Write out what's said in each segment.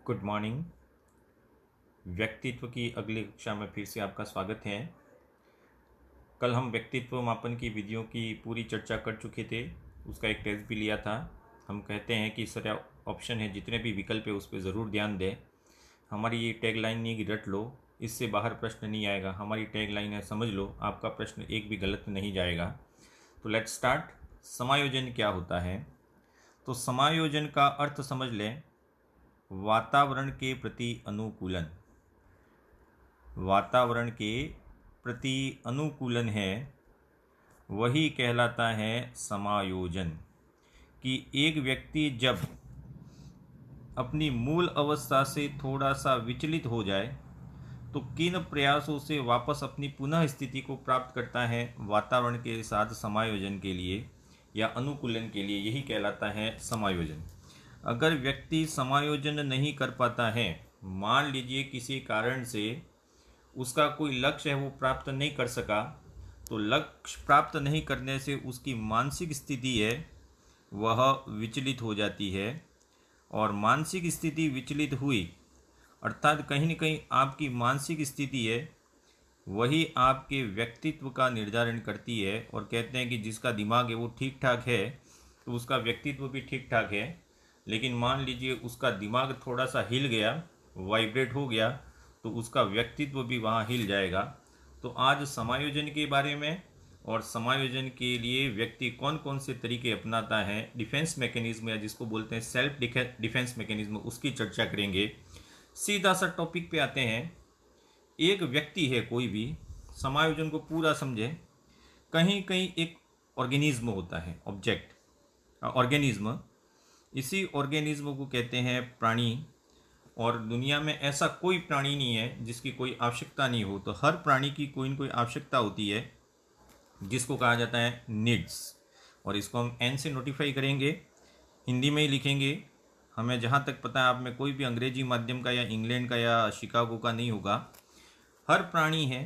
Good morning. व्यक्तित्व की अगली कक्षा में फिर से आपका स्वागत है। कल हम व्यक्तित्व मापन की विधियों की पूरी चर्चा कर चुके थे, उसका एक टेस्ट भी लिया था। हम कहते हैं कि सारे ऑप्शन है, जितने भी विकल्प है उस पर ज़रूर ध्यान दें। हमारी ये टैग लाइन नहीं कि रट लो, इससे बाहर प्रश्न नहीं आएगा। हमारी टैग लाइन है समझ लो, आपका प्रश्न एक भी गलत नहीं जाएगा। तो लेट्स स्टार्ट। समायोजन क्या होता है? तो समायोजन का अर्थ समझ लें, वातावरण के प्रति अनुकूलन। वातावरण के प्रति अनुकूलन है, वही कहलाता है समायोजन। कि एक व्यक्ति जब अपनी मूल अवस्था से थोड़ा सा विचलित हो जाए तो किन प्रयासों से वापस अपनी पुनः स्थिति को प्राप्त करता है वातावरण के साथ समायोजन के लिए या अनुकूलन के लिए, यही कहलाता है समायोजन। अगर व्यक्ति समायोजन नहीं कर पाता है, मान लीजिए किसी कारण से उसका कोई लक्ष्य है वो प्राप्त नहीं कर सका, तो लक्ष्य प्राप्त नहीं करने से उसकी मानसिक स्थिति है वह विचलित हो जाती है। और मानसिक स्थिति विचलित हुई अर्थात कहीं न कहीं आपकी मानसिक स्थिति है वही आपके व्यक्तित्व का निर्धारण करती है। और कहते हैं कि जिसका दिमाग है वो ठीक ठाक है तो उसका व्यक्तित्व भी ठीक ठाक है। लेकिन मान लीजिए उसका दिमाग थोड़ा सा हिल गया, वाइब्रेट हो गया, तो उसका व्यक्तित्व भी वहाँ हिल जाएगा। तो आज समायोजन के बारे में और समायोजन के लिए व्यक्ति कौन कौन से तरीके अपनाता है, डिफेंस मैकेनिज्म या जिसको बोलते हैं सेल्फ डिफेंस मैकेनिज्म, उसकी चर्चा करेंगे। सीधा सा टॉपिक पे आते हैं। एक व्यक्ति है कोई भी, समायोजन को पूरा समझे। कहीं कहीं एक ऑर्गेनिज्म होता है, ऑब्जेक्ट, ऑर्गेनिज्म। इसी ऑर्गेनिज्म को कहते हैं प्राणी। और दुनिया में ऐसा कोई प्राणी नहीं है जिसकी कोई आवश्यकता नहीं हो। तो हर प्राणी की कोई न कोई आवश्यकता होती है जिसको कहा जाता है नीड्स। और इसको हम एन से नोटिफाई करेंगे, हिंदी में ही लिखेंगे। हमें जहाँ तक पता है आप में कोई भी अंग्रेजी माध्यम का या इंग्लैंड का या शिकागो का नहीं होगा। हर प्राणी है,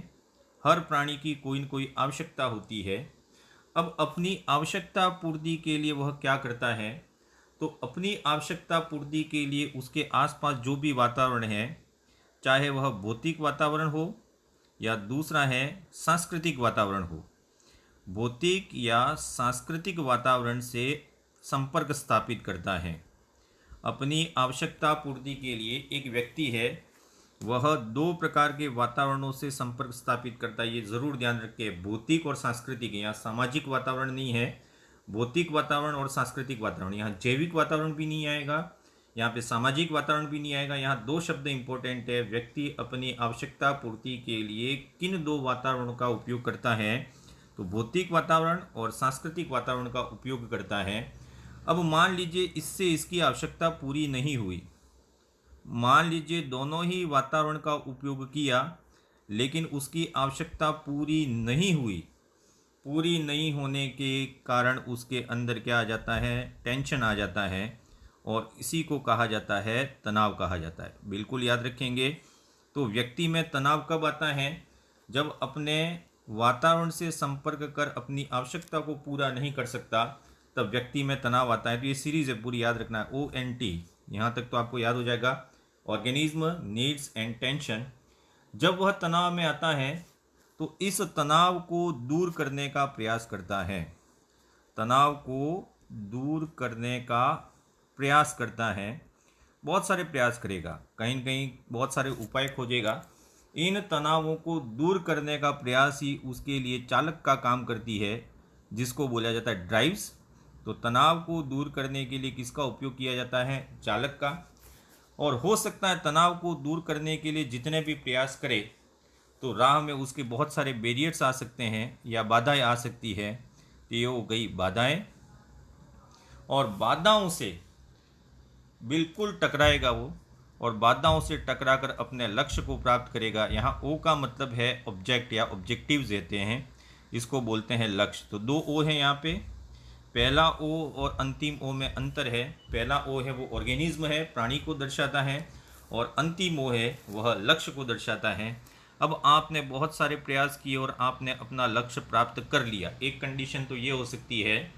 हर प्राणी की कोई न कोई आवश्यकता होती है। अब अपनी आवश्यकता पूर्ति के लिए वह क्या करता है? तो अपनी आवश्यकता पूर्ति के लिए उसके आसपास जो भी वातावरण है, चाहे वह भौतिक वातावरण हो या दूसरा है सांस्कृतिक वातावरण हो, भौतिक या सांस्कृतिक वातावरण से संपर्क स्थापित करता है। अपनी आवश्यकता पूर्ति के लिए एक व्यक्ति है वह दो प्रकार के वातावरणों से संपर्क स्थापित करता है। ये ज़रूर ध्यान रखें, भौतिक और सांस्कृतिक। यहाँ सामाजिक वातावरण नहीं है, भौतिक वातावरण और सांस्कृतिक वातावरण। यहाँ जैविक वातावरण भी नहीं आएगा, यहाँ पे सामाजिक वातावरण भी नहीं आएगा। यहाँ दो शब्द इंपॉर्टेंट है। व्यक्ति अपनी आवश्यकता पूर्ति के लिए किन दो वातावरणों का उपयोग करता है? तो भौतिक वातावरण और सांस्कृतिक वातावरण का उपयोग करता है। अब मान लीजिए इससे इसकी आवश्यकता पूरी नहीं हुई, मान लीजिए दोनों ही वातावरण का उपयोग किया लेकिन उसकी आवश्यकता पूरी नहीं हुई। पूरी नहीं होने के कारण उसके अंदर क्या आ जाता है? टेंशन आ जाता है। और इसी को कहा जाता है तनाव कहा जाता है। बिल्कुल याद रखेंगे। तो व्यक्ति में तनाव कब आता है? जब अपने वातावरण से संपर्क कर अपनी आवश्यकता को पूरा नहीं कर सकता, तब व्यक्ति में तनाव आता है। तो ये सीरीज है, पूरी याद रखना है। ONT, यहाँ तक तो आपको याद हो जाएगा। Organism, needs and tension. जब वह तनाव में आता है तो इस तनाव को दूर करने का प्रयास करता है। तनाव को दूर करने का प्रयास करता है, बहुत सारे प्रयास करेगा, कहीं न कहीं बहुत सारे उपाय खोजेगा। इन तनावों को दूर करने का प्रयास ही उसके लिए चालक का काम करती है, जिसको बोला जाता है ड्राइव्स। तो तनाव को दूर करने के लिए किसका उपयोग किया जाता है? चालक का। और हो सकता है तनाव को दूर करने के लिए जितने भी प्रयास करे तो राह में उसके बहुत सारे बैरियर्स आ सकते हैं या बाधाएं आ सकती है। तो ये हो गई बाधाएं। और बाधाओं से बिल्कुल टकराएगा वो, और बाधाओं से टकराकर अपने लक्ष्य को प्राप्त करेगा। यहाँ ओ का मतलब है ऑब्जेक्ट या ऑब्जेक्टिव्स देते हैं, इसको बोलते हैं लक्ष्य। तो दो ओ है यहाँ पे। पहला ओ और अंतिम ओ में अंतर है। पहला ओ है वो ऑर्गेनिज्म है, प्राणी को दर्शाता है, और अंतिम ओ है वह लक्ष्य को दर्शाता है। अब आपने बहुत सारे प्रयास किए और आपने अपना लक्ष्य प्राप्त कर लिया। एक कंडीशन तो ये हो सकती है,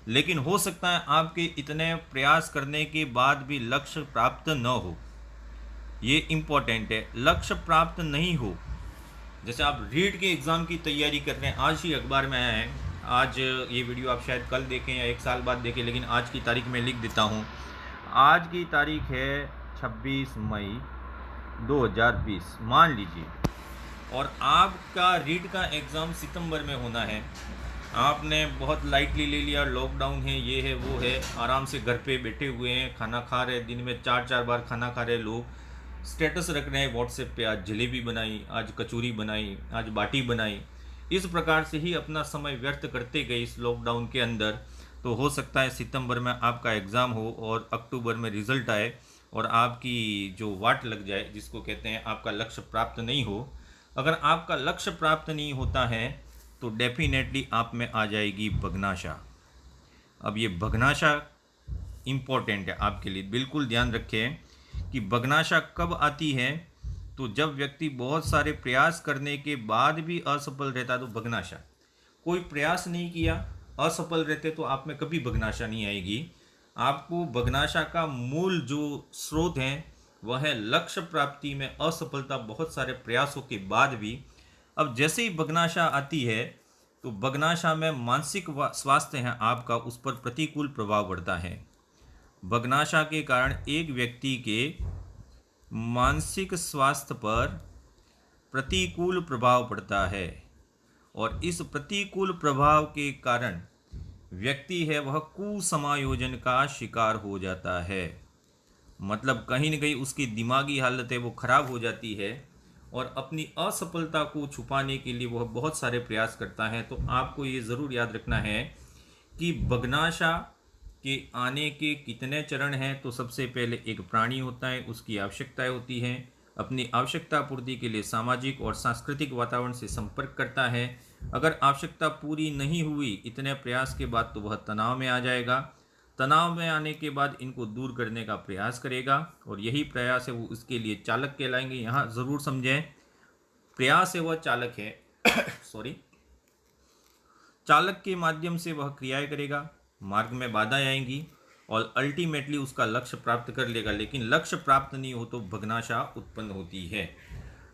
लेकिन हो सकता है आपके इतने प्रयास करने के बाद भी लक्ष्य प्राप्त न हो। ये इम्पोर्टेंट है। लक्ष्य प्राप्त नहीं हो, जैसे आप रीट के एग्ज़ाम की तैयारी कर रहे हैं, आज ही अखबार में आया है, आज ये वीडियो आप शायद कल देखें या एक साल बाद देखें, लेकिन आज की तारीख में लिख देता हूँ। आज की तारीख है 26 मई 2020 मान लीजिए, और आपका रीट का एग्ज़ाम सितंबर में होना है। आपने बहुत लाइटली ले लिया, लॉकडाउन है, ये है वो है, आराम से घर पे बैठे हुए हैं, खाना खा रहे, दिन में 4-4 बार खाना खा रहे लोग, स्टेटस रख रहे हैं व्हाट्सएप पे, आज जलेबी बनाई, आज कचौरी बनाई, आज बाटी बनाई। इस प्रकार से ही अपना समय व्यर्थ करते गए इस लॉकडाउन के अंदर। तो हो सकता है सितंबर में आपका एग्ज़ाम हो और अक्टूबर में रिज़ल्ट आए और आपकी जो वाट लग जाए, जिसको कहते हैं आपका लक्ष्य प्राप्त नहीं हो। अगर आपका लक्ष्य प्राप्त नहीं होता है तो डेफिनेटली आप में आ जाएगी बगनाशा। अब ये बगनाशा इम्पोर्टेंट है आपके लिए, बिल्कुल ध्यान रखें कि बगनाशा कब आती है। तो जब व्यक्ति बहुत सारे प्रयास करने के बाद भी असफल रहता है तो बगनाशा। कोई प्रयास नहीं किया, असफल रहते तो आप में कभी बगनाशा नहीं आएगी। आपको बगनाशा का मूल जो स्रोत है वह है लक्ष्य प्राप्ति में असफलता, बहुत सारे प्रयासों के बाद भी। अब जैसे ही बगनाशा आती है तो बगनाशा में मानसिक स्वास्थ्य है आपका, उस पर प्रतिकूल प्रभाव पड़ता है। बगनाशा के कारण एक व्यक्ति के मानसिक स्वास्थ्य पर प्रतिकूल प्रभाव पड़ता है, और इस प्रतिकूल प्रभाव के कारण व्यक्ति है वह कुसमायोजन का शिकार हो जाता है। मतलब कहीं न कहीं उसकी दिमागी हालत है वो खराब हो जाती है, और अपनी असफलता को छुपाने के लिए वह बहुत सारे प्रयास करता है। तो आपको ये ज़रूर याद रखना है कि बगनाशा के आने के कितने चरण हैं। तो सबसे पहले एक प्राणी होता है, उसकी आवश्यकताएं होती हैं, अपनी आवश्यकता पूर्ति के लिए सामाजिक और सांस्कृतिक वातावरण से संपर्क करता है। अगर आवश्यकता पूरी नहीं हुई इतने प्रयास के बाद तो वह तनाव में आ जाएगा। तनाव में आने के बाद इनको दूर करने का प्रयास करेगा, और यही प्रयास है वो उसके लिए चालक कहलाएंगे। यहाँ ज़रूर समझें, प्रयास है वह चालक है सॉरी, चालक के माध्यम से वह क्रियाएं करेगा, मार्ग में बाधाएं आएंगी और अल्टीमेटली उसका लक्ष्य प्राप्त कर लेगा। लेकिन लक्ष्य प्राप्त नहीं हो तो भग्नाशा उत्पन्न होती है।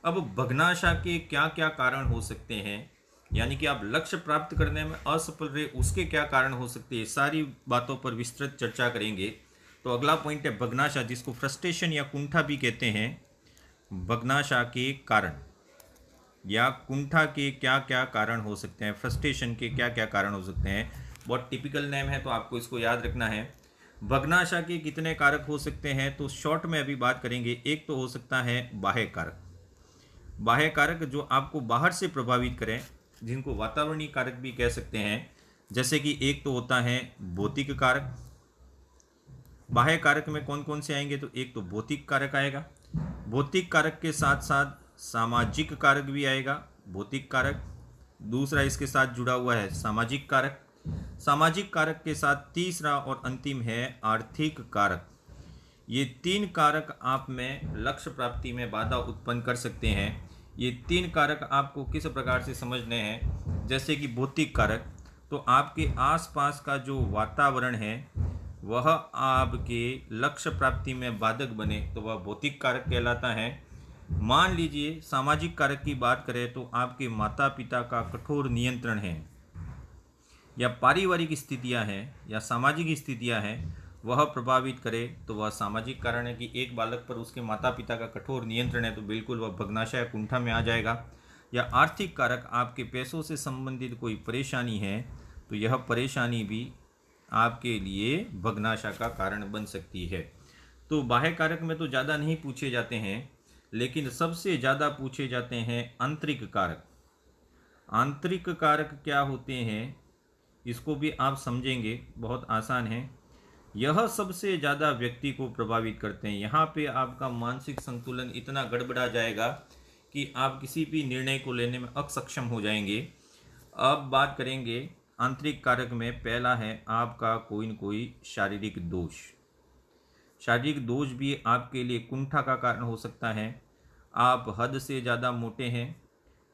अब भग्नाशा के क्या क्या कारण हो सकते हैं, यानी कि आप लक्ष्य प्राप्त करने में असफल रहे उसके क्या कारण हो सकते हैं, सारी बातों पर विस्तृत चर्चा करेंगे। तो अगला पॉइंट है भग्नाशा, जिसको फ्रस्ट्रेशन या कुंठा भी कहते हैं। भग्नाशा के कारण या कुंठा के क्या क्या कारण हो सकते हैं, फ्रस्ट्रेशन के क्या क्या कारण हो सकते हैं, बहुत टिपिकल नेम है तो आपको इसको याद रखना है। भग्नाशा के कितने कारक हो सकते हैं, तो शॉर्ट में अभी बात करेंगे। एक तो हो सकता है बाह्य कारक। बाह्य कारक जो आपको बाहर से प्रभावित करें, जिनको वातावरणीय कारक भी कह सकते हैं। जैसे कि एक तो होता है भौतिक कारक। बाह्य कारक में कौन कौन से आएंगे, तो एक तो भौतिक कारक आएगा, भौतिक कारक के साथ साथ सामाजिक कारक भी आएगा। भौतिक कारक, दूसरा इसके साथ जुड़ा हुआ है सामाजिक कारक। सामाजिक कारक के साथ तीसरा और अंतिम है आर्थिक कारक। ये तीन कारक आप में लक्ष्य प्राप्ति में बाधा उत्पन्न कर सकते हैं। ये तीन कारक आपको किस प्रकार से समझने हैं, जैसे कि भौतिक कारक, तो आपके आसपास का जो वातावरण है वह आपके लक्ष्य प्राप्ति में बाधक बने तो वह भौतिक कारक कहलाता है। मान लीजिए सामाजिक कारक की बात करें तो आपके माता पिता का कठोर नियंत्रण है, या पारिवारिक स्थितियां हैं, या सामाजिक स्थितियां हैं, वह प्रभावित करे तो वह सामाजिक कारण है कि एक बालक पर उसके माता पिता का कठोर नियंत्रण है तो बिल्कुल वह भग्नाशय या कुंठा में आ जाएगा। या आर्थिक कारक, आपके पैसों से संबंधित कोई परेशानी है तो यह परेशानी भी आपके लिए भग्नाशा का कारण बन सकती है। तो बाह्य कारक में तो ज़्यादा नहीं पूछे जाते हैं, लेकिन सबसे ज़्यादा पूछे जाते हैं आंतरिक कारक। आंतरिक कारक क्या होते हैं इसको भी आप समझेंगे, बहुत आसान है। यह सबसे ज़्यादा व्यक्ति को प्रभावित करते हैं। यहाँ पे आपका मानसिक संतुलन इतना गड़बड़ा जाएगा कि आप किसी भी निर्णय को लेने में असक्षम हो जाएंगे। अब बात करेंगे आंतरिक कारक में। पहला है आपका कोई न कोई शारीरिक दोष। शारीरिक दोष भी आपके लिए कुंठा का कारण हो सकता है। आप हद से ज़्यादा मोटे हैं,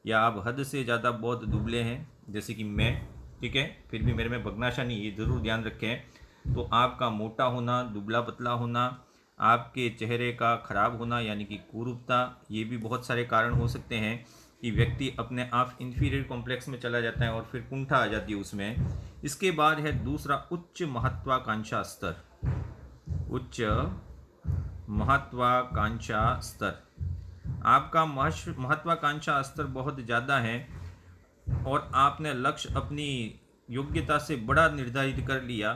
या आप हद से ज़्यादा बहुत दुबले हैं, जैसे कि मैं, ठीक है, फिर भी मेरे में भग्नाशा नहीं, ये ज़रूर ध्यान रखें। तो आपका मोटा होना, दुबला पतला होना, आपके चेहरे का खराब होना यानी कि कुरूपता, ये भी बहुत सारे कारण हो सकते हैं कि व्यक्ति अपने आप इंफीरियर कॉम्प्लेक्स में चला जाता है और फिर कुंठा आ जाती है उसमें। इसके बाद है दूसरा, उच्च महत्वाकांक्षा स्तर। उच्च महत्वाकांक्षा स्तर, आपका महत्वाकांक्षा स्तर बहुत ज़्यादा है और आपने लक्ष्य अपनी योग्यता से बड़ा निर्धारित कर लिया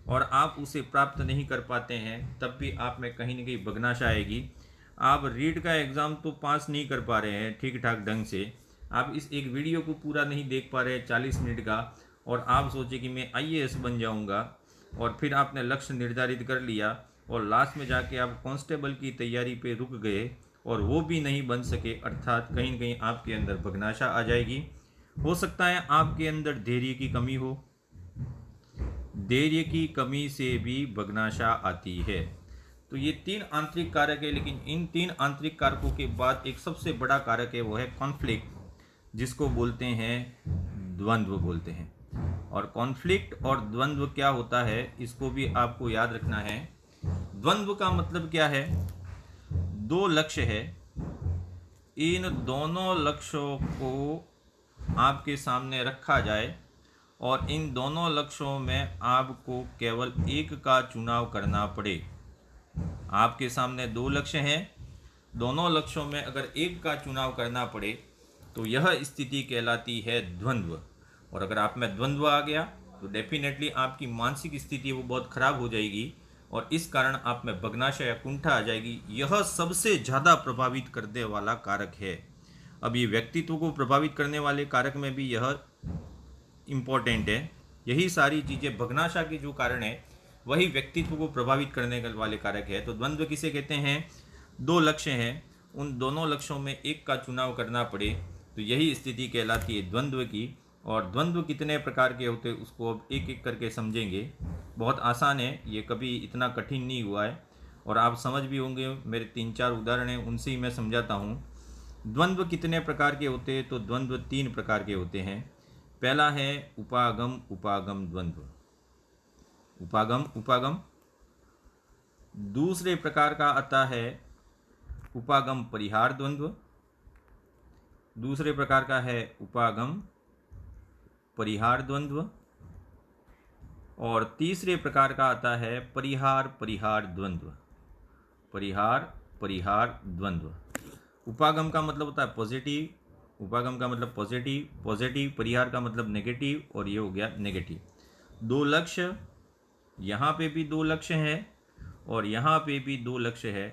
और आप उसे प्राप्त नहीं कर पाते हैं, तब भी आप में कहीं ना कहीं बगनाशा आएगी। आप रीट का एग्ज़ाम तो पास नहीं कर पा रहे हैं ठीक ठाक ढंग से, आप इस एक वीडियो को पूरा नहीं देख पा रहे हैं 40 मिनट का, और आप सोचे कि मैं आईएएस बन जाऊंगा, और फिर आपने लक्ष्य निर्धारित कर लिया और लास्ट में जाके आप कांस्टेबल की तैयारी पे रुक गए और वो भी नहीं बन सके, अर्थात कहीं न कहीं आपके अंदर बगनाशा आ जाएगी। हो सकता है आपके अंदर धैर्य की कमी हो, धैर्य की कमी से भी बगनाशा आती है। तो ये 3 आंतरिक कारक है, लेकिन इन 3 आंतरिक कारकों के बाद एक सबसे बड़ा कारक है, वो है कॉन्फ्लिक्ट, जिसको बोलते हैं द्वंद्व बोलते हैं। और कॉन्फ्लिक्ट और द्वंद्व क्या होता है इसको भी आपको याद रखना है। द्वंद्व का मतलब क्या है, 2 लक्ष्य है, इन दोनों लक्ष्यों को आपके सामने रखा जाए और इन दोनों लक्ष्यों में आपको केवल एक का चुनाव करना पड़े। आपके सामने 2 लक्ष्य हैं, दोनों लक्ष्यों में अगर एक का चुनाव करना पड़े तो यह स्थिति कहलाती है द्वंद्व। और अगर आप में द्वंद्व आ गया तो डेफिनेटली आपकी मानसिक स्थिति वो बहुत खराब हो जाएगी और इस कारण आप में बगनाशा या कुंठा आ जाएगी। यह सबसे ज़्यादा प्रभावित करने वाला कारक है। अब ये व्यक्तित्व को प्रभावित करने वाले कारक में भी यह इम्पोर्टेंट है। यही सारी चीज़ें बगनाशा के जो कारण है वही व्यक्तित्व को प्रभावित करने वाले कारक है। तो द्वंद्व किसे कहते हैं, 2 लक्ष्य हैं, उन दोनों लक्ष्यों में एक का चुनाव करना पड़े तो यही स्थिति कहलाती है द्वंद्व की। और द्वंद्व कितने प्रकार के होते हैं उसको अब एक एक करके समझेंगे। बहुत आसान है, ये कभी इतना कठिन नहीं हुआ है और आप समझ भी होंगे। मेरे 3-4 उदाहरण हैं, उनसे ही मैं समझाता हूँ। द्वंद्व कितने प्रकार के होते हैं, तो द्वंद्व 3 प्रकार के होते हैं। पहला है उपागम उपागम द्वंद्व, उपागम उपागम। दूसरे प्रकार का आता है उपागम परिहार द्वंद्व, दूसरे प्रकार का है उपागम परिहार द्वंद्व, और तीसरे प्रकार का आता है परिहार परिहार द्वंद्व, परिहार परिहार द्वंद्व। उपागम का मतलब होता है पॉजिटिव, उपागम का मतलब पॉजिटिव, पॉजिटिव, परिहार का मतलब नेगेटिव, और ये हो गया नेगेटिव। 2 लक्ष्य, यहाँ पे भी 2 लक्ष्य हैं और यहाँ पे भी 2 लक्ष्य है।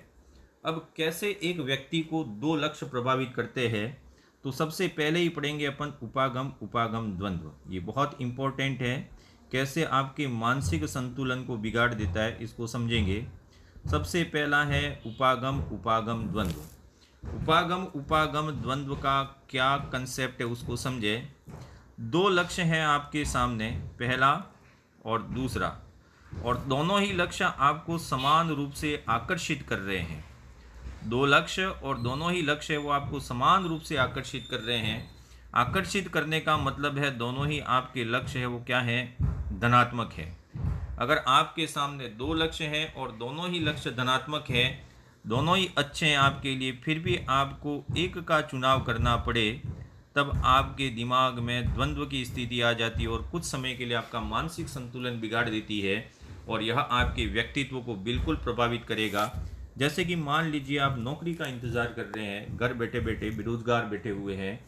अब कैसे एक व्यक्ति को 2 लक्ष्य प्रभावित करते हैं, तो सबसे पहले ही पढ़ेंगे अपन उपागम उपागम द्वंद्व। ये बहुत इम्पोर्टेंट है, कैसे आपके मानसिक संतुलन को बिगाड़ देता है इसको समझेंगे। सबसे पहला है उपागम उपागम द्वंद्व। उपागम उपागम द्वंद्व का क्या कंसेप्ट है उसको समझे। 2 लक्ष्य हैं आपके सामने, पहला और दूसरा, और दोनों ही लक्ष्य आपको समान रूप से आकर्षित कर रहे हैं। 2 लक्ष्य और दोनों ही लक्ष्य वो आपको समान रूप से आकर्षित कर रहे हैं। आकर्षित करने का मतलब है दोनों ही आपके लक्ष्य है वो क्या है, धनात्मक है। अगर आपके सामने 2 लक्ष्य हैं और दोनों ही लक्ष्य धनात्मक है, दोनों ही अच्छे हैं आपके लिए, फिर भी आपको एक का चुनाव करना पड़े, तब आपके दिमाग में द्वंद्व की स्थिति आ जाती है और कुछ समय के लिए आपका मानसिक संतुलन बिगाड़ देती है और यह आपके व्यक्तित्व को बिल्कुल प्रभावित करेगा। जैसे कि मान लीजिए आप नौकरी का इंतज़ार कर रहे हैं, घर बैठे बैठे बेरोजगार बैठे हुए हैं,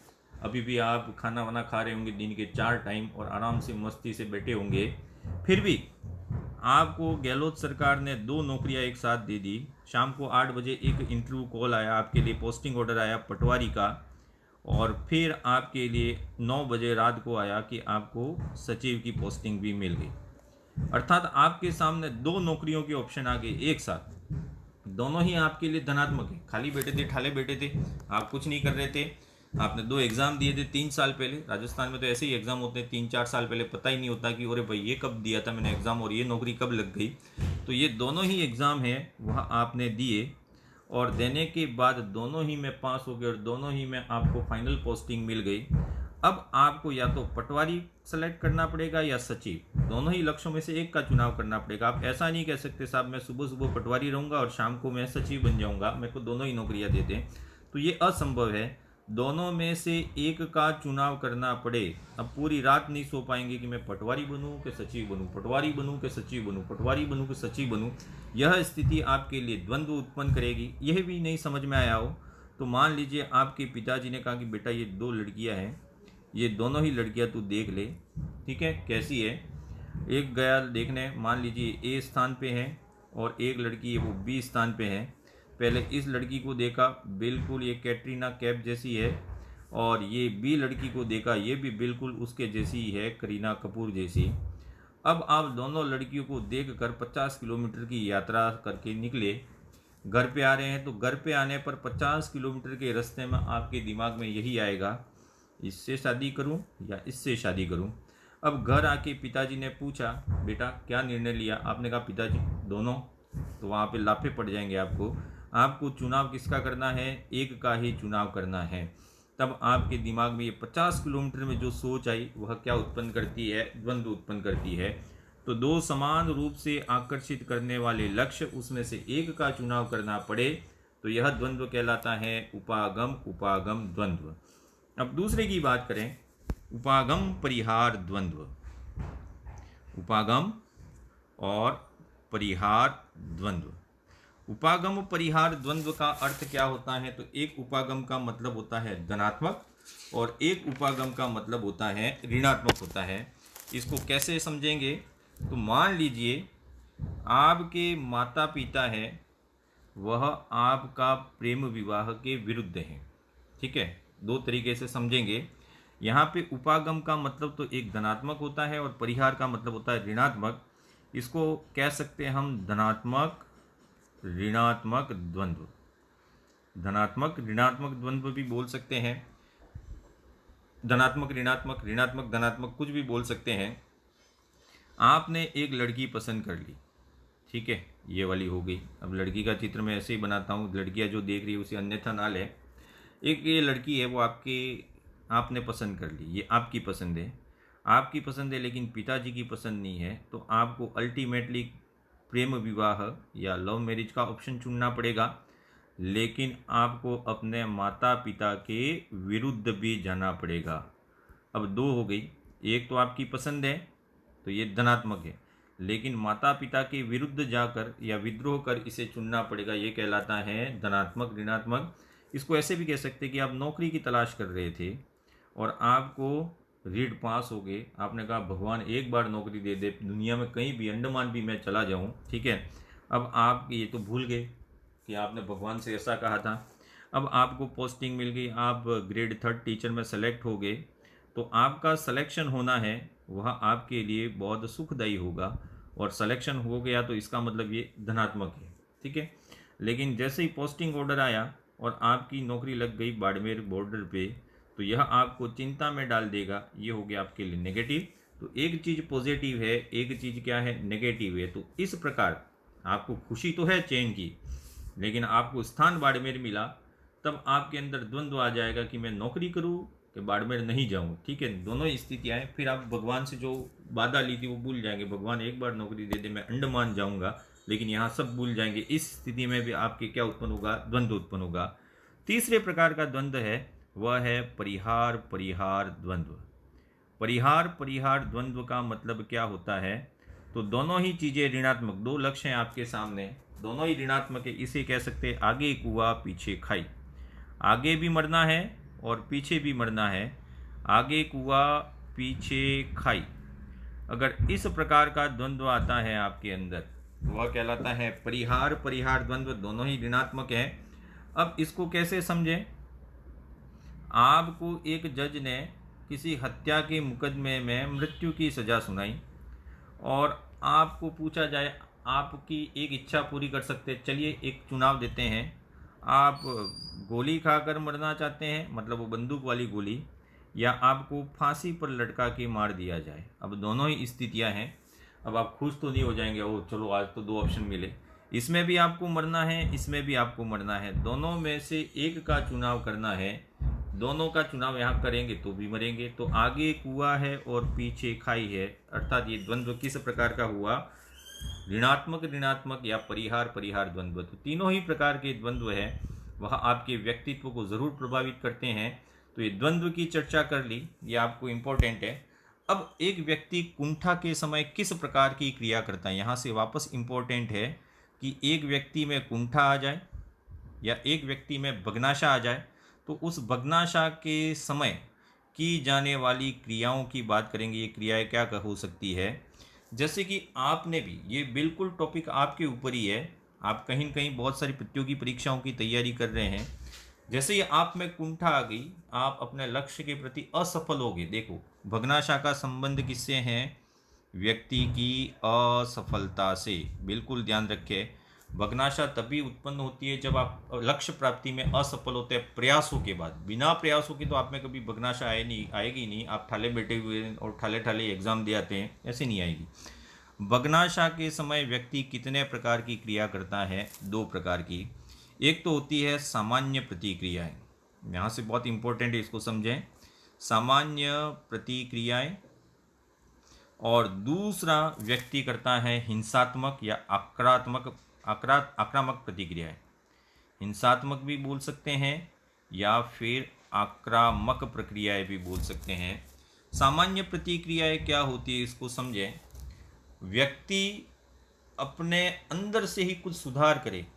अभी भी आप खाना वाना खा रहे होंगे दिन के 4 टाइम और आराम से मस्ती से बैठे होंगे, फिर भी आपको गहलोत सरकार ने 2 नौकरियां एक साथ दे दी। शाम को 8 बजे एक इंटरव्यू कॉल आया, आपके लिए पोस्टिंग ऑर्डर आया पटवारी का, और फिर आपके लिए 9 बजे रात को आया कि आपको सचिव की पोस्टिंग भी मिल गई। अर्थात आपके सामने 2 नौकरियों के ऑप्शन आ गए एक साथ, दोनों ही आपके लिए धनात्मक है। खाली बैठे थे, ठाले बैठे थे, आप कुछ नहीं कर रहे थे, आपने 2 एग्ज़ाम दिए थे 3 साल पहले। राजस्थान में तो ऐसे ही एग्ज़ाम होते हैं 3-4 साल पहले, पता ही नहीं होता कि अरे भाई ये कब दिया था मैंने एग्ज़ाम और ये नौकरी कब लग गई। तो ये दोनों ही एग्ज़ाम हैं वह आपने दिए और देने के बाद दोनों ही में पास हो गए और दोनों ही में आपको फाइनल पोस्टिंग मिल गई। अब आपको या तो पटवारी सेलेक्ट करना पड़ेगा या सचिव, दोनों ही लक्ष्यों में से एक का चुनाव करना पड़ेगा। आप ऐसा नहीं कह सकते साहब मैं सुबह सुबह पटवारी रहूँगा और शाम को मैं सचिव बन जाऊँगा, मेरे को दोनों ही नौकरियाँ दे दें, तो ये असंभव है। दोनों में से एक का चुनाव करना पड़े। अब पूरी रात नहीं सो पाएंगे कि मैं पटवारी बनूं कि सचिव बनूं, पटवारी बनूं कि सचिव बनूं, पटवारी बनूं कि सचिव बनूं। यह स्थिति आपके लिए द्वंद्व उत्पन्न करेगी। यह भी नहीं समझ में आया हो तो मान लीजिए आपके पिताजी ने कहा कि बेटा ये 2 लड़कियां हैं, ये दोनों ही लड़कियां तू देख ले, ठीक है, कैसी है। एक गया देखने, मान लीजिए ए स्थान पे है और एक लड़की है वो बी स्थान पे है। पहले इस लड़की को देखा, बिल्कुल ये कैटरीना कैफ जैसी है, और ये बी लड़की को देखा, ये भी बिल्कुल उसके जैसी है, करीना कपूर जैसी। अब आप दोनों लड़कियों को देखकर 50 किलोमीटर की यात्रा करके निकले, घर पे आ रहे हैं, तो घर पे आने पर 50 किलोमीटर के रास्ते में आपके दिमाग में यही आएगा, इससे शादी करूं या इससे शादी करूं। अब घर आके पिताजी ने पूछा बेटा क्या निर्णय लिया, आपने कहा पिताजी दोनों, तो वहाँ पे लाफे पड़ जाएंगे आपको। आपको चुनाव किसका करना है, एक का ही चुनाव करना है। तब आपके दिमाग में ये 50 किलोमीटर में जो सोच आई वह क्या उत्पन्न करती है, द्वंद्व उत्पन्न करती है। तो 2 समान रूप से आकर्षित करने वाले लक्ष्य, उसमें से एक का चुनाव करना पड़े तो यह द्वंद्व कहलाता है उपागम उपागम द्वंद्व। अब दूसरे की बात करें, उपागम परिहार द्वंद्व। उपागम और परिहार द्वंद्व। उपागम परिहार द्वंद्व का अर्थ क्या होता है, तो एक उपागम का मतलब होता है धनात्मक और एक उपागम का मतलब होता है ऋणात्मक होता है। इसको कैसे समझेंगे, तो मान लीजिए आपके माता पिता है, वह आपका प्रेम विवाह के विरुद्ध है, ठीक है। 2 तरीके से समझेंगे। यहाँ पे उपागम का मतलब तो एक धनात्मक होता है और परिहार का मतलब होता है ऋणात्मक। इसको कह सकते हैं हम धनात्मक ऋणात्मक द्वंद्व, धनात्मक ऋणात्मक द्वंद्व भी बोल सकते हैं, धनात्मक ऋणात्मक, ऋणात्मक धनात्मक, कुछ भी बोल सकते हैं। आपने एक लड़की पसंद कर ली, ठीक है, ये वाली हो गई। अब लड़की का चित्र मैं ऐसे ही बनाता हूँ, लड़कियाँ जो देख रही है उसे अन्यथा ना ले। एक ये लड़की है, वो आपने पसंद कर ली, ये आपकी पसंद है, आपकी पसंद है, लेकिन पिताजी की पसंद नहीं है, तो आपको अल्टीमेटली प्रेम विवाह या लव मैरिज का ऑप्शन चुनना पड़ेगा। लेकिन आपको अपने माता पिता के विरुद्ध भी जाना पड़ेगा। अब 2 हो गई, एक तो आपकी पसंद है तो ये धनात्मक है, लेकिन माता पिता के विरुद्ध जाकर या विद्रोह कर इसे चुनना पड़ेगा, ये कहलाता है धनात्मक ऋणात्मक। इसको ऐसे भी कह सकते हैं कि आप नौकरी की तलाश कर रहे थे और आपको रीड पास हो गए, आपने कहा भगवान एक बार नौकरी दे दे, दुनिया में कहीं भी, अंडमान भी मैं चला जाऊं, ठीक है। अब आप ये तो भूल गए कि आपने भगवान से ऐसा कहा था। अब आपको पोस्टिंग मिल गई, आप ग्रेड 3 टीचर में सेलेक्ट हो गए, तो आपका सिलेक्शन होना है वह आपके लिए बहुत सुखदायी होगा, और सिलेक्शन हो गया तो इसका मतलब ये धनात्मक है, ठीक है। लेकिन जैसे ही पोस्टिंग ऑर्डर आया और आपकी नौकरी लग गई बाड़मेर बॉर्डर पे, तो यह आपको चिंता में डाल देगा, ये हो गया आपके लिए नेगेटिव। तो एक चीज़ पॉजिटिव है, एक चीज़ क्या है, नेगेटिव है। तो इस प्रकार आपको खुशी तो है चैन की, लेकिन आपको स्थान बाड़मेर मिला, तब आपके अंदर द्वंद्व आ जाएगा कि मैं नौकरी करूं कि बाड़मेर नहीं जाऊं, ठीक है। दोनों स्थितियाँ हैं। फिर आप भगवान से जो वादा ली थी वो भूल जाएंगे, भगवान एक बार नौकरी दे दे मैं अंडमान जाऊंगा, लेकिन यहाँ सब भूल जाएंगे। इस स्थिति में भी आपके क्या उत्पन्न होगा, द्वंद्व उत्पन्न होगा। तीसरे प्रकार का द्वंद्व है वह है परिहार परिहार द्वंद्व। परिहार परिहार द्वंद्व का मतलब क्या होता है, तो दोनों ही चीज़ें ऋणात्मक, 2 लक्ष्य हैं आपके सामने, दोनों ही ऋणात्मक है। इसे कह सकते हैं आगे कुआं पीछे खाई, आगे भी मरना है और पीछे भी मरना है, आगे कुआं पीछे खाई। अगर इस प्रकार का द्वंद्व आता है आपके अंदर, वह कहलाता है परिहार परिहार द्वंद्व, दोनों ही ऋणात्मक है। अब इसको कैसे समझें, आपको एक जज ने किसी हत्या के मुकदमे में मृत्यु की सज़ा सुनाई और आपको पूछा जाए आपकी एक इच्छा पूरी कर सकते, चलिए एक चुनाव देते हैं, आप गोली खाकर मरना चाहते हैं, मतलब वो बंदूक वाली गोली, या आपको फांसी पर लटका के मार दिया जाए। अब दोनों ही स्थितियां हैं। अब आप खुश तो नहीं हो जाएंगे, ओ चलो आज तो 2 ऑप्शन मिले, इसमें भी आपको मरना है, इसमें भी आपको मरना है, दोनों में से एक का चुनाव करना है, दोनों का चुनाव यहाँ करेंगे तो भी मरेंगे। तो आगे कुआं है और पीछे खाई है, अर्थात ये द्वंद्व किस प्रकार का हुआ, ऋणात्मक ऋणात्मक या परिहार परिहार द्वंद्व। तो तीनों ही प्रकार के द्वंद्व है वह आपके व्यक्तित्व को जरूर प्रभावित करते हैं। तो ये द्वंद्व की चर्चा कर ली, ये आपको इंपॉर्टेंट है। अब एक व्यक्ति कुंठा के समय किस प्रकार की क्रिया करता है, यहाँ से वापस इंपॉर्टेंट है कि एक व्यक्ति में कुंठा आ जाए या एक व्यक्ति में भग्नाशा आ जाए, तो उस भग्नाशा के समय की जाने वाली क्रियाओं की बात करेंगे। ये क्रियाएं क्या हो सकती है, जैसे कि आपने भी, ये बिल्कुल टॉपिक आपके ऊपर ही है, आप कहीं न कहीं बहुत सारी प्रतियोगी परीक्षाओं की तैयारी कर रहे हैं। जैसे ही आप में कुंठा आ गई, आप अपने लक्ष्य के प्रति असफल हो गए। देखो, भग्नाशा का संबंध किससे है, व्यक्ति की असफलता से। बिल्कुल ध्यान रखें, भग्नाशा तभी उत्पन्न होती है जब आप लक्ष्य प्राप्ति में असफल होते हैं प्रयासों के बाद। बिना प्रयासों के तो आप में कभी भग्नाशा आएगी नहीं। आप ठाले बैठे हुए और ठाले ठाले एग्जाम दे आते हैं, ऐसे नहीं आएगी। भग्नाशा के समय व्यक्ति कितने प्रकार की क्रिया करता है, दो प्रकार की। एक तो होती है सामान्य प्रतिक्रियाएं, यहाँ से बहुत इंपॉर्टेंट है, इसको समझें, सामान्य प्रतिक्रियाएं। और दूसरा व्यक्ति करता है हिंसात्मक या आक्रामक प्रतिक्रियाएं। हिंसात्मक भी बोल सकते हैं या फिर आक्रामक प्रक्रियाएं भी बोल सकते हैं। सामान्य प्रतिक्रियाएं क्या होती है, इसको समझें। व्यक्ति अपने अंदर से ही कुछ सुधार करे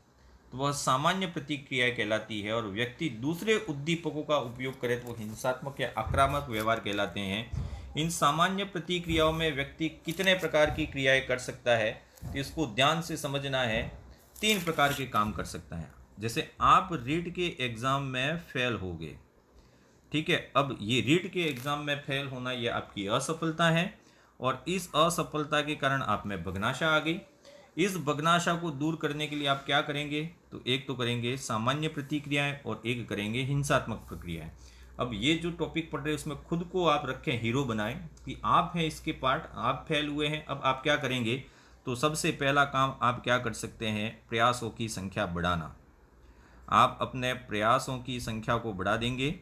तो वह सामान्य प्रतिक्रिया कहलाती है, और व्यक्ति दूसरे उद्दीपकों का उपयोग करे तो वो हिंसात्मक या आक्रामक व्यवहार कहलाते हैं। इन सामान्य प्रतिक्रियाओं में व्यक्ति कितने प्रकार की क्रियाएं कर सकता है, तो इसको ध्यान से समझना है। 3 प्रकार के काम कर सकता है। जैसे आप रीट के एग्जाम में फेल हो गए, ठीक है, अब ये रीट के एग्जाम में फेल होना ये आपकी असफलता है, और इस असफलता के कारण आप में भग्नाशा आ गई। इस भग्नाशा को दूर करने के लिए आप क्या करेंगे, तो एक तो करेंगे सामान्य प्रतिक्रियाएं और एक करेंगे हिंसात्मक प्रक्रियाएं। अब ये जो टॉपिक पढ़ रहे हैं उसमें खुद को आप रखें, हीरो बनाएं कि आप हैं इसके पार्ट, आप फेल हुए हैं। अब आप क्या करेंगे, तो सबसे पहला काम आप क्या कर सकते हैं, प्रयासों की संख्या बढ़ाना। आप अपने प्रयासों की संख्या को बढ़ा देंगे,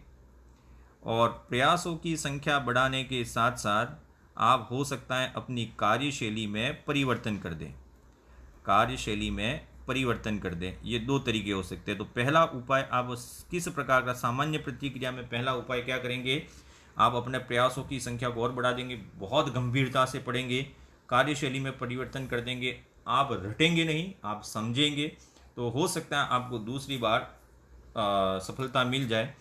और प्रयासों की संख्या बढ़ाने के साथ साथ आप हो सकता है अपनी कार्यशैली में परिवर्तन कर दें। कार्यशैली में परिवर्तन कर दें, ये 2 तरीके हो सकते हैं। तो पहला उपाय आप किस प्रकार का, सामान्य प्रतिक्रिया में पहला उपाय क्या करेंगे, आप अपने प्रयासों की संख्या को और बढ़ा देंगे, बहुत गंभीरता से पढ़ेंगे, कार्यशैली में परिवर्तन कर देंगे। आप रटेंगे नहीं, आप समझेंगे, तो हो सकता है आपको दूसरी बार सफलता मिल जाए।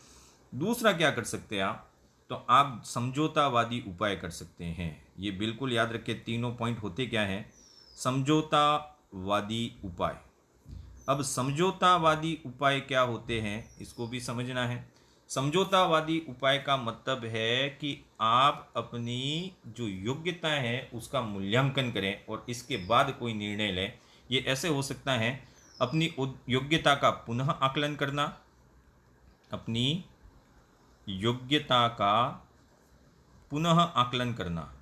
दूसरा क्या कर सकते हैं आप, तो आप समझौतावादी उपाय कर सकते हैं। ये बिल्कुल याद रखें, तीनों पॉइंट होते क्या हैं, समझौतावादी उपाय। अब समझौतावादी उपाय क्या होते हैं, इसको भी समझना है। समझौतावादी उपाय का मतलब है कि आप अपनी जो योग्यता है उसका मूल्यांकन करें और इसके बाद कोई निर्णय लें। ये ऐसे हो सकता है, अपनी योग्यता का पुनः आकलन करना, अपनी योग्यता का पुनः आकलन करना,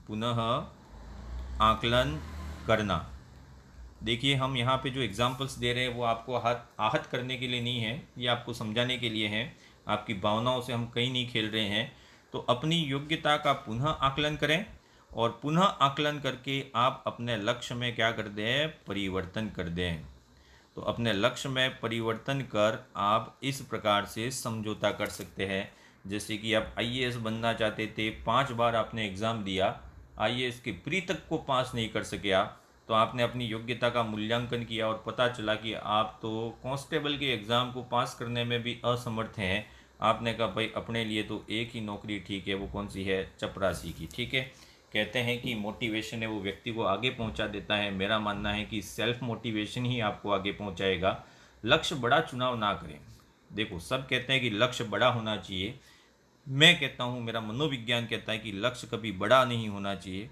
पुनः आकलन करना। देखिए, हम यहाँ पे जो एग्जाम्पल्स दे रहे हैं वो आपको आहत करने के लिए नहीं है, ये आपको समझाने के लिए है। आपकी भावनाओं से हम कहीं नहीं खेल रहे हैं। तो अपनी योग्यता का पुनः आकलन करें, और पुनः आकलन करके आप अपने लक्ष्य में क्या कर दें, परिवर्तन कर दें। तो अपने लक्ष्य में परिवर्तन कर आप इस प्रकार से समझौता कर सकते हैं। जैसे कि आप आईएएस बनना चाहते थे, 5 बार आपने एग्ज़ाम दिया, आईएएस के प्री तक को पास नहीं कर सके आप, तो आपने अपनी योग्यता का मूल्यांकन किया और पता चला कि आप तो कांस्टेबल के एग्ज़ाम को पास करने में भी असमर्थ हैं। आपने कहा भाई अपने लिए तो एक ही नौकरी ठीक है, वो कौन सी है, चपरासी की, ठीक है। कहते हैं कि मोटिवेशन है वो व्यक्ति को आगे पहुंचा देता है। मेरा मानना है कि सेल्फ मोटिवेशन ही आपको आगे पहुंचाएगा। लक्ष्य बड़ा चुनाव ना करें। देखो, सब कहते हैं कि लक्ष्य बड़ा होना चाहिए, मैं कहता हूँ, मेरा मनोविज्ञान कहता है कि लक्ष्य कभी बड़ा नहीं होना चाहिए।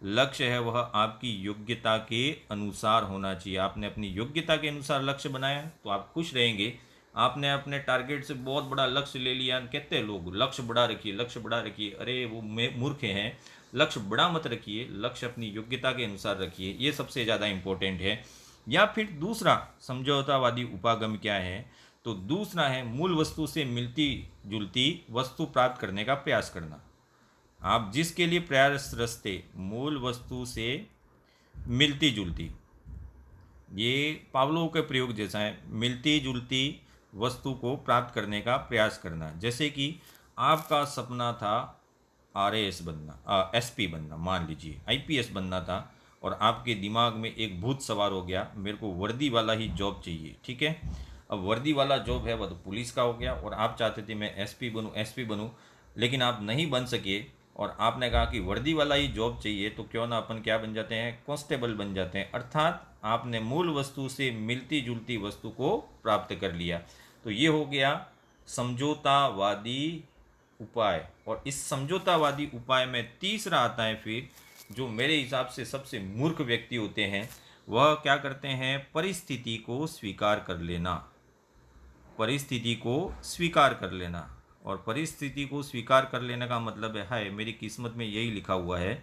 लक्ष्य है वह आपकी योग्यता के अनुसार होना चाहिए। आपने अपनी योग्यता के अनुसार लक्ष्य बनाया तो आप खुश रहेंगे। आपने अपने टारगेट से बहुत बड़ा लक्ष्य ले लिया, कहते हैं लोग लक्ष्य बड़ा रखिए, लक्ष्य बड़ा रखिए, अरे वो मूर्ख हैं। लक्ष्य बड़ा मत रखिए, लक्ष्य अपनी योग्यता के अनुसार रखिए, ये सबसे ज़्यादा इम्पोर्टेंट है। या फिर दूसरा समझौतावादी उपागम क्या है, तो दूसरा है मूल वस्तु से मिलती जुलती वस्तु प्राप्त करने का प्रयास करना। आप जिसके लिए प्रयास रचते, मूल वस्तु से मिलती जुलती, ये पावलोव के प्रयोग जैसा है, मिलती जुलती वस्तु को प्राप्त करने का प्रयास करना। जैसे कि आपका सपना था आरएएस बनना, एसपी बनना, मान लीजिए आईपीएस बनना था, और आपके दिमाग में एक भूत सवार हो गया, मेरे को वर्दी वाला ही जॉब चाहिए, ठीक है। अब वर्दी वाला जॉब है वह तो पुलिस का हो गया, और आप चाहते थे मैं एसपी बनूं, लेकिन आप नहीं बन सके, और आपने कहा कि वर्दी वाला ही जॉब चाहिए, तो क्यों ना अपन क्या बन जाते हैं, कांस्टेबल बन जाते हैं। अर्थात आपने मूल वस्तु से मिलती जुलती वस्तु को प्राप्त कर लिया। तो ये हो गया समझौतावादी उपाय। और इस समझौतावादी उपाय में तीसरा आता है फिर, जो मेरे हिसाब से सबसे मूर्ख व्यक्ति होते हैं, वह क्या करते हैं, परिस्थिति को स्वीकार कर लेना। परिस्थिति को स्वीकार कर लेना, और परिस्थिति को स्वीकार कर लेने का मतलब है, हाय मेरी किस्मत में यही लिखा हुआ है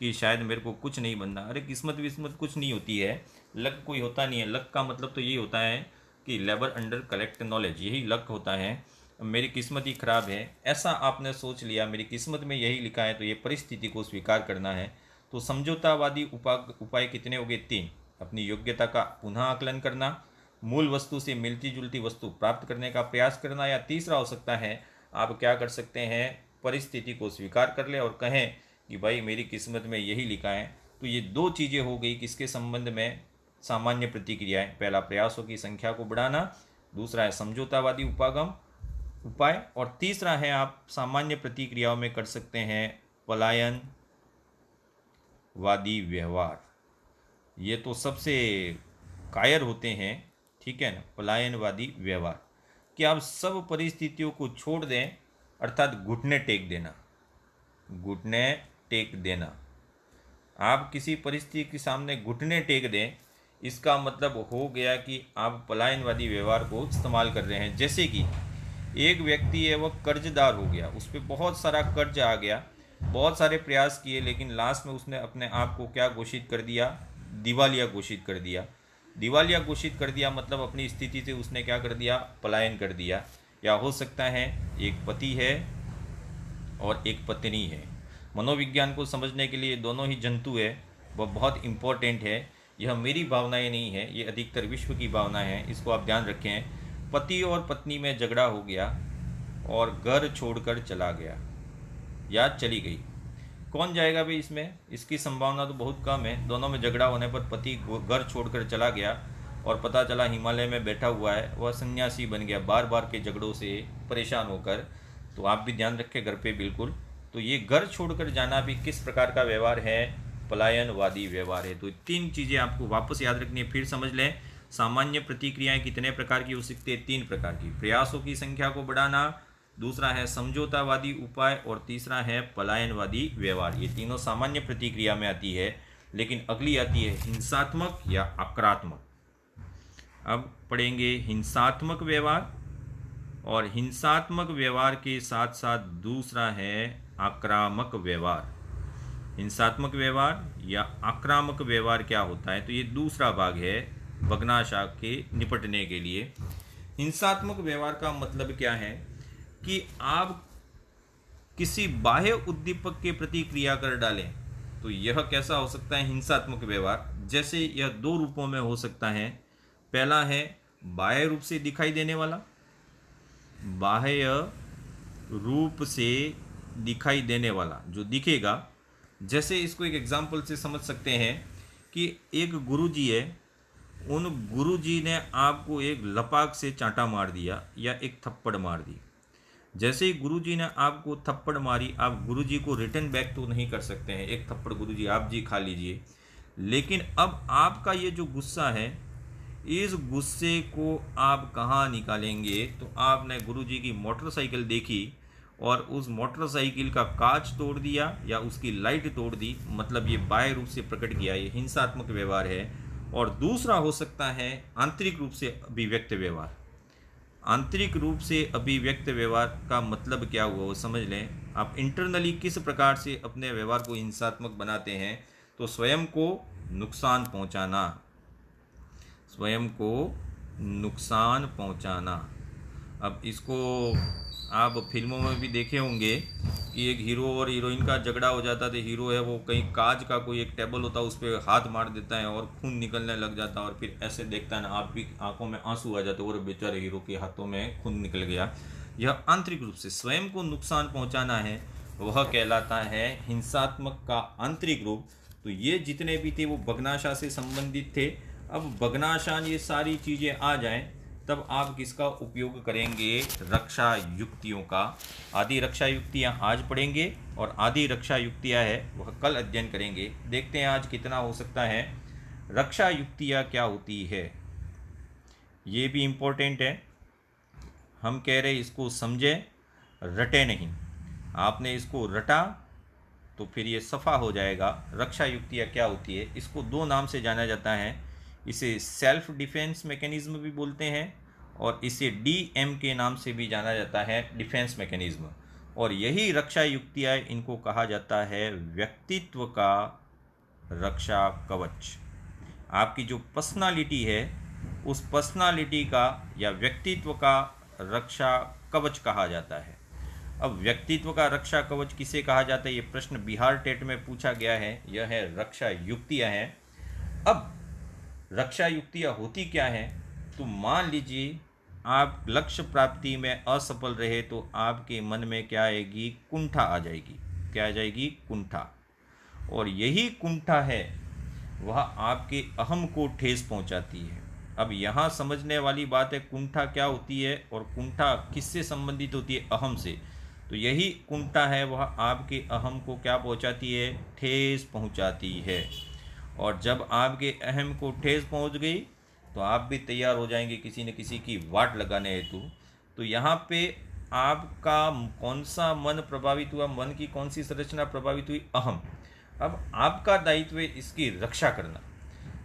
कि शायद मेरे को कुछ नहीं बनना। अरे किस्मत विस्मत कुछ नहीं होती है, लक कोई होता नहीं है। लक का मतलब तो यही होता है कि लेबर अंडर कलेक्ट नॉलेज, यही लक होता है। मेरी किस्मत ही खराब है, ऐसा आपने सोच लिया, मेरी किस्मत में यही लिखा है, तो ये परिस्थिति को स्वीकार करना है। तो समझौतावादी उपाय कितने हो गए, 3। अपनी योग्यता का पुनः आकलन करना, मूल वस्तु से मिलती जुलती वस्तु प्राप्त करने का प्रयास करना, या तीसरा हो सकता है आप क्या कर सकते हैं, परिस्थिति को स्वीकार कर ले और कहें कि भाई मेरी किस्मत में यही लिखा है। तो ये 2 चीज़ें हो गई किसके संबंध में, सामान्य प्रतिक्रियाएं। पहला प्रयासों की संख्या को बढ़ाना, दूसरा है समझौतावादी उपाय, और तीसरा है आप सामान्य प्रतिक्रियाओं में कर सकते हैं पलायनवादी व्यवहार। ये तो सबसे कायर होते हैं, ठीक है ना, पलायनवादी व्यवहार, कि आप सब परिस्थितियों को छोड़ दें, अर्थात घुटने टेक देना। घुटने टेक देना, आप किसी परिस्थिति के सामने घुटने टेक दें, इसका मतलब हो गया कि आप पलायनवादी व्यवहार को इस्तेमाल कर रहे हैं। जैसे कि एक व्यक्ति है, वह कर्जदार हो गया, उस पर बहुत सारा कर्ज आ गया, बहुत सारे प्रयास किए, लेकिन लास्ट में उसने अपने आप को क्या घोषित कर दिया, दिवालिया घोषित कर दिया। दिवालिया घोषित कर दिया मतलब अपनी स्थिति से उसने क्या कर दिया, पलायन कर दिया। या हो सकता है एक पति है और एक पत्नी है। मनोविज्ञान को समझने के लिए दोनों ही जंतु है, वह बहुत इम्पोर्टेंट है। यह मेरी भावनाएं नहीं है, ये अधिकतर विश्व की भावना है, इसको आप ध्यान रखें। पति और पत्नी में झगड़ा हो गया और घर छोड़कर चला गया या चली गई, कौन जाएगा भाई इसमें, इसकी संभावना तो बहुत कम है। दोनों में झगड़ा होने पर पति घर छोड़कर चला गया और पता चला हिमालय में बैठा हुआ है, वह सन्यासी बन गया बार बार के झगड़ों से परेशान होकर। तो आप भी ध्यान रखें घर पे बिल्कुल। तो ये घर छोड़कर जाना भी किस प्रकार का व्यवहार है, पलायनवादी व्यवहार है। तो 3 चीज़ें आपको वापस याद रखनी है, फिर समझ लें। सामान्य प्रतिक्रियाएं कितने प्रकार की हो सकती है, 3 प्रकार की। प्रयासों की संख्या को बढ़ाना, दूसरा है समझौतावादी उपाय, और तीसरा है पलायनवादी व्यवहार। ये तीनों सामान्य प्रतिक्रिया में आती है। लेकिन अगली आती है हिंसात्मक या आक्रामक। अब पढ़ेंगे हिंसात्मक व्यवहार, और हिंसात्मक व्यवहार के साथ साथ दूसरा है आक्रामक व्यवहार। हिंसात्मक व्यवहार या आक्रामक व्यवहार क्या होता है, तो ये दूसरा भाग है भग्नाशा के निपटने के लिए। हिंसात्मक व्यवहार का मतलब क्या है कि आप किसी बाह्य उद्दीपक के प्रति क्रिया कर डालें, तो यह कैसा हो सकता है, हिंसात्मक व्यवहार। जैसे यह 2 रूपों में हो सकता है। पहला है बाह्य रूप से दिखाई देने वाला, बाह्य रूप से दिखाई देने वाला जो दिखेगा। जैसे इसको एक एग्जाम्पल से समझ सकते हैं कि एक गुरुजी है, उन गुरुजी ने आपको एक लपाक से चांटा मार दिया या एक थप्पड़ मार दी। जैसे ही गुरुजी ने आपको थप्पड़ मारी, आप गुरुजी को रिटर्न बैक तो नहीं कर सकते हैं, एक थप्पड़ गुरुजी आप जी खा लीजिए। लेकिन अब आपका ये जो गुस्सा है, इस गुस्से को आप कहाँ निकालेंगे, तो आपने गुरुजी की मोटरसाइकिल देखी और उस मोटरसाइकिल का कांच तोड़ दिया या उसकी लाइट तोड़ दी, मतलब ये बाह्य रूप से प्रकट किया, ये हिंसात्मक व्यवहार है। और दूसरा हो सकता है आंतरिक रूप से अभिव्यक्त व्यवहार। आंतरिक रूप से अभिव्यक्त व्यवहार का मतलब क्या हुआ वो समझ लें। आप इंटरनली किस प्रकार से अपने व्यवहार को हिंसात्मक बनाते हैं, तो स्वयं को नुकसान पहुंचाना, स्वयं को नुकसान पहुंचाना, अब इसको आप फिल्मों में भी देखे होंगे कि एक हीरो और हीरोइन का झगड़ा हो जाता है। हीरो है वो कहीं कांच का कोई एक टेबल होता है उस पर हाथ मार देता है और खून निकलने लग जाता है और फिर ऐसे देखता है ना, आप भी आंखों में आंसू आ जाते और बेचारे हीरो के हाथों में खून निकल गया। यह आंतरिक रूप से स्वयं को नुकसान पहुंचाना है, वह कहलाता है हिंसात्मक का आंतरिक रूप। तो ये जितने भी थे वो भग्नाशा से संबंधित थे। अब भग्नाशान ये सारी चीज़ें आ जाएं तब आप किसका उपयोग करेंगे? रक्षा युक्तियों का। आदि रक्षा युक्तियाँ आज पढ़ेंगे और आदि रक्षा युक्तियाँ है वह कल अध्ययन करेंगे। देखते हैं आज कितना हो सकता है। रक्षा युक्तियाँ क्या होती है ये भी इम्पोर्टेंट है। हम कह रहे इसको समझें, रटे नहीं। आपने इसको रटा तो फिर ये सफ़ा हो जाएगा। रक्षा युक्तियाँ क्या होती है? इसको दो नाम से जाना जाता है। इसे सेल्फ डिफेंस मैकेनिज्म भी बोलते हैं और इसे डीएम के नाम से भी जाना जाता है, डिफेंस मैकेनिज्म। और यही रक्षा युक्तियाँ, इनको कहा जाता है व्यक्तित्व का रक्षा कवच। आपकी जो पर्सनालिटी है उस पर्सनालिटी का या व्यक्तित्व का रक्षा कवच कहा जाता है। अब व्यक्तित्व का रक्षा कवच किसे कहा जाता है? ये प्रश्न बिहार टेट में पूछा गया है। यह है रक्षा युक्तियाँ हैं। अब रक्षा युक्तियाँ होती क्या हैं? तो मान लीजिए आप लक्ष्य प्राप्ति में असफल रहे तो आपके मन में क्या आएगी? कुंठा आ जाएगी। क्या आ जाएगी? कुंठा। और यही कुंठा है वह आपके अहम को ठेस पहुंचाती है। अब यहाँ समझने वाली बात है कुंठा क्या होती है और कुंठा किससे संबंधित होती है? अहम से। तो यही कुंठा है वह आपके अहम को क्या पहुंचाती है? ठेस पहुंचाती है। और जब आपके अहम को ठेस पहुंच गई तो आप भी तैयार हो जाएंगे किसी न किसी की वाट लगाने हेतु। तो यहाँ पे आपका कौन सा मन प्रभावित हुआ? मन की कौन सी संरचना प्रभावित हुई? अहम। अब आपका दायित्व है इसकी रक्षा करना।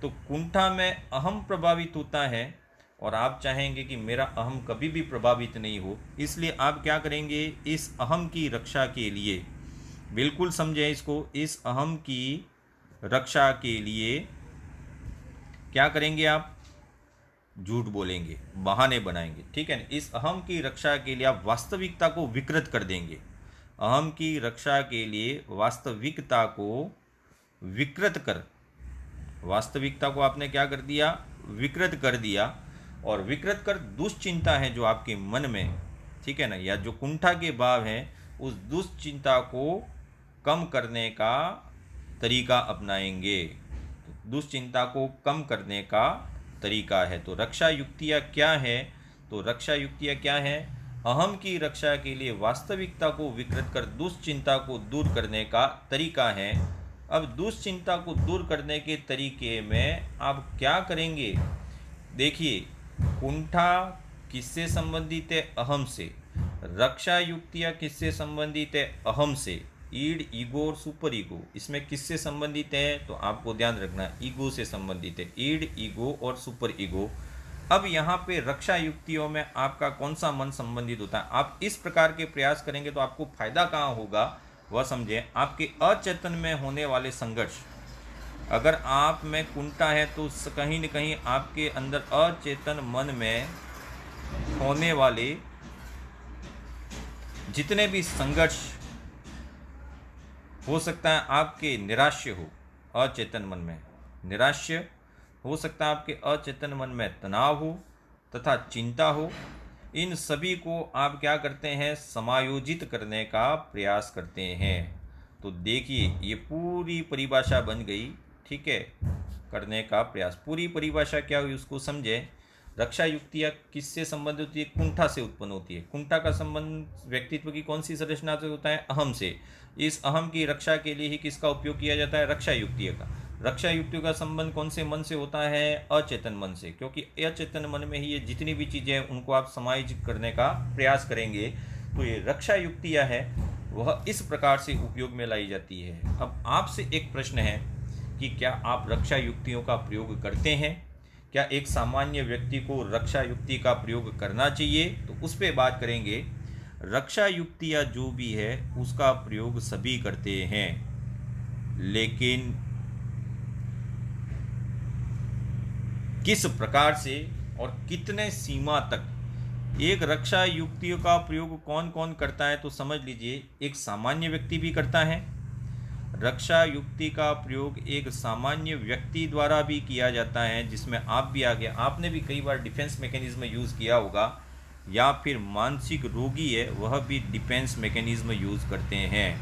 तो कुंठा में अहम प्रभावित होता है और आप चाहेंगे कि मेरा अहम कभी भी प्रभावित नहीं हो, इसलिए आप क्या करेंगे? इस अहम की रक्षा के लिए, बिल्कुल समझें इसको, इस अहम की रक्षा के लिए क्या करेंगे? आप झूठ बोलेंगे, बहाने बनाएंगे, ठीक है ना। इस अहम की रक्षा के लिए आप वास्तविकता को विकृत कर देंगे। अहम की रक्षा के लिए वास्तविकता को विकृत कर, वास्तविकता को आपने क्या कर दिया? विकृत कर दिया। और विकृत कर दुश्चिंता है जो आपके मन में, ठीक है ना, या जो कुंठा के भाव है उस दुश्चिंता को कम करने का तरीका अपनाएंगे। दुश्चिंता को कम करने का तरीका है। तो रक्षा युक्तियाँ क्या है? तो रक्षा युक्तियाँ क्या है? अहम की रक्षा के लिए वास्तविकता को विकृत कर दुश्चिंता को दूर करने का तरीका है। अब दुश्चिंता को दूर करने के तरीके में आप क्या करेंगे? देखिए, कुंठा किससे संबंधित है? अहम से। रक्षा युक्तियाँ किससे संबंधित है? अहम से। ईड, ईगो और सुपर ईगो इसमें किससे संबंधित है? तो आपको ध्यान रखना, ईगो से संबंधित है। ईड, ईगो और सुपर ईगो। अब यहाँ पे रक्षा युक्तियों में आपका कौन सा मन संबंधित होता है? आप इस प्रकार के प्रयास करेंगे तो आपको फायदा कहाँ होगा वह समझें। आपके अचेतन में होने वाले संघर्ष, अगर आप में कुंठा है तो कहीं न कहीं आपके अंदर अचेतन मन में होने वाले जितने भी संघर्ष हो सकता है, आपके निराश्य हो, अचेतन मन में निराश्य हो सकता है, आपके अचेतन मन में तनाव हो तथा चिंता हो, इन सभी को आप क्या करते हैं? समायोजित करने का प्रयास करते हैं। तो देखिए ये पूरी परिभाषा बन गई, ठीक है, करने का प्रयास। पूरी परिभाषा क्या हुई उसको समझें। रक्षा युक्तियाँ किससे संबंधित होती है? कुंठा से उत्पन्न होती है। कुंठा का संबंध व्यक्तित्व की कौन सी संरचना से होता है? अहम से। इस अहम की रक्षा के लिए ही किसका उपयोग किया जाता है? रक्षा युक्तियों का। रक्षा युक्तियों का संबंध कौन से मन से होता है? अचेतन मन से, क्योंकि अचेतन मन में ही ये जितनी भी चीज़ें हैं उनको आप समायोजित करने का प्रयास करेंगे। तो ये रक्षा युक्तियाँ है वह इस प्रकार से उपयोग में लाई जाती है। अब आपसे एक प्रश्न है कि क्या आप रक्षा युक्तियों का प्रयोग करते हैं? क्या एक सामान्य व्यक्ति को रक्षा युक्ति का प्रयोग करना चाहिए? तो उस पर बात करेंगे। रक्षा युक्तियाँ जो भी है उसका प्रयोग सभी करते हैं, लेकिन किस प्रकार से और कितने सीमा तक, एक रक्षा युक्तियों का प्रयोग कौन कौन करता है तो समझ लीजिए, एक सामान्य व्यक्ति भी करता है। रक्षा युक्ति का प्रयोग एक सामान्य व्यक्ति द्वारा भी किया जाता है, जिसमें आप भी आ गए, आपने भी कई बार डिफेंस मैकेनिज्म यूज़ किया होगा, या फिर मानसिक रोगी है वह भी डिफेंस मैकेनिज्म यूज़ करते हैं।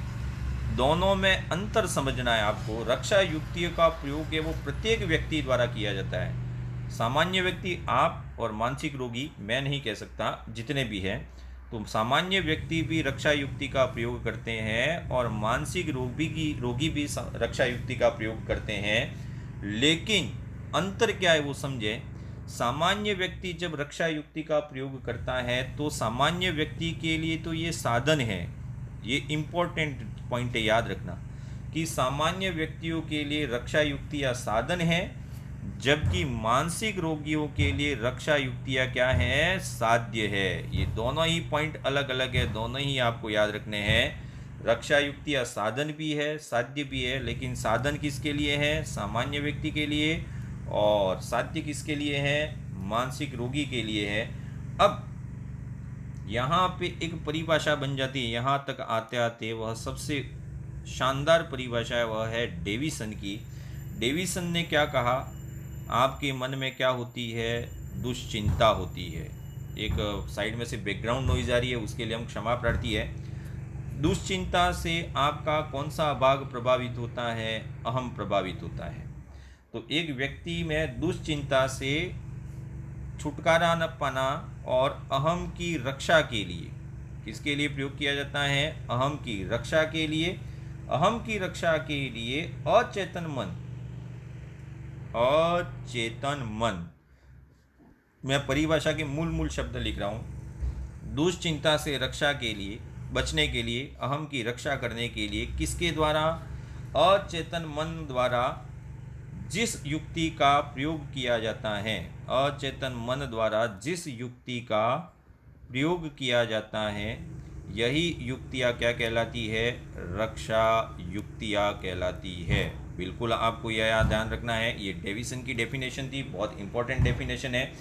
दोनों में अंतर समझना है आपको। रक्षा युक्तियों का प्रयोग है वो प्रत्येक व्यक्ति द्वारा किया जाता है। सामान्य व्यक्ति आप और मानसिक रोगी मैं नहीं कह सकता, जितने भी हैं, तो सामान्य व्यक्ति भी रक्षा युक्ति का प्रयोग करते हैं और मानसिक रोगी भी रक्षा युक्ति का प्रयोग करते हैं। लेकिन अंतर क्या है वो समझें। सामान्य व्यक्ति जब रक्षा युक्ति का प्रयोग करता है तो सामान्य व्यक्ति के लिए तो ये साधन है, ये इम्पोर्टेंट पॉइंट है, याद रखना कि सामान्य व्यक्तियों के लिए रक्षा युक्तियाँ साधन है, जबकि मानसिक रोगियों के लिए रक्षा युक्तियाँ क्या है, साध्य है। ये दोनों ही पॉइंट अलग अलग है, दोनों ही आपको याद रखने हैं। रक्षा युक्तियाँ साधन भी है, साध्य भी है, लेकिन साधन किसके लिए है, सामान्य व्यक्ति के लिए, और साध्य किसके लिए है, मानसिक रोगी के लिए है। अब यहाँ पे एक परिभाषा बन जाती है, यहाँ तक आते आते वह सबसे शानदार परिभाषा है, वह है डेविसन की। डेविसन ने क्या कहा, आपके मन में क्या होती है, दुश्चिंता होती है। एक साइड में से बैकग्राउंड नॉइज आ रही है, उसके लिए हम क्षमा प्रार्थी है। दुश्चिंता से आपका कौन सा भाग प्रभावित होता है, अहम प्रभावित होता है। तो एक व्यक्ति में दुश्चिंता से छुटकारा न पाना और अहम की रक्षा के लिए, किसके लिए प्रयोग किया जाता है, अहम की रक्षा के लिए। अहम की रक्षा के लिए अचेतन मन, मैं परिभाषा के मूल शब्द लिख रहा हूँ। दुश्चिंता से रक्षा के लिए, बचने के लिए, अहम की रक्षा करने के लिए, किसके द्वारा, अचेतन मन द्वारा जिस युक्ति का प्रयोग किया जाता है, अचेतन मन द्वारा जिस युक्ति का प्रयोग किया जाता है, यही युक्तियाँ क्या कहलाती है, रक्षा युक्तियाँ कहलाती है। बिल्कुल आपको यह ध्यान रखना है, ये डेविसन की डेफिनेशन थी, बहुत इंपॉर्टेंट डेफिनेशन है।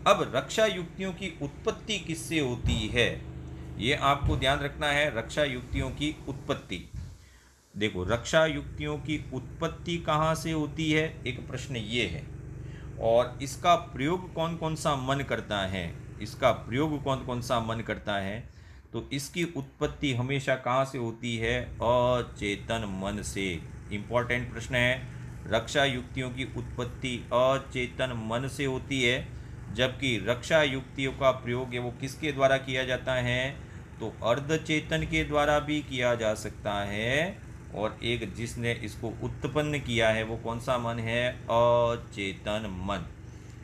अब रक्षा युक्तियों की उत्पत्ति किससे होती है, ये आपको ध्यान रखना है। रक्षा युक्तियों की उत्पत्ति, देखो रक्षा युक्तियों की उत्पत्ति कहाँ से होती है, एक प्रश्न ये है। और इसका प्रयोग कौन कौन सा मन करता है, इसका प्रयोग कौन कौन सा मन करता है, तो इसकी उत्पत्ति हमेशा कहाँ से होती है, अचेतन मन से। इम्पॉर्टेंट प्रश्न है। रक्षा युक्तियों की उत्पत्ति अचेतन मन से होती है, जबकि रक्षा युक्तियों का प्रयोग है वो किसके द्वारा किया जाता है, तो अर्धचेतन के द्वारा भी किया जा सकता है। और एक जिसने इसको उत्पन्न किया है वो कौन सा मन है, अचेतन मन।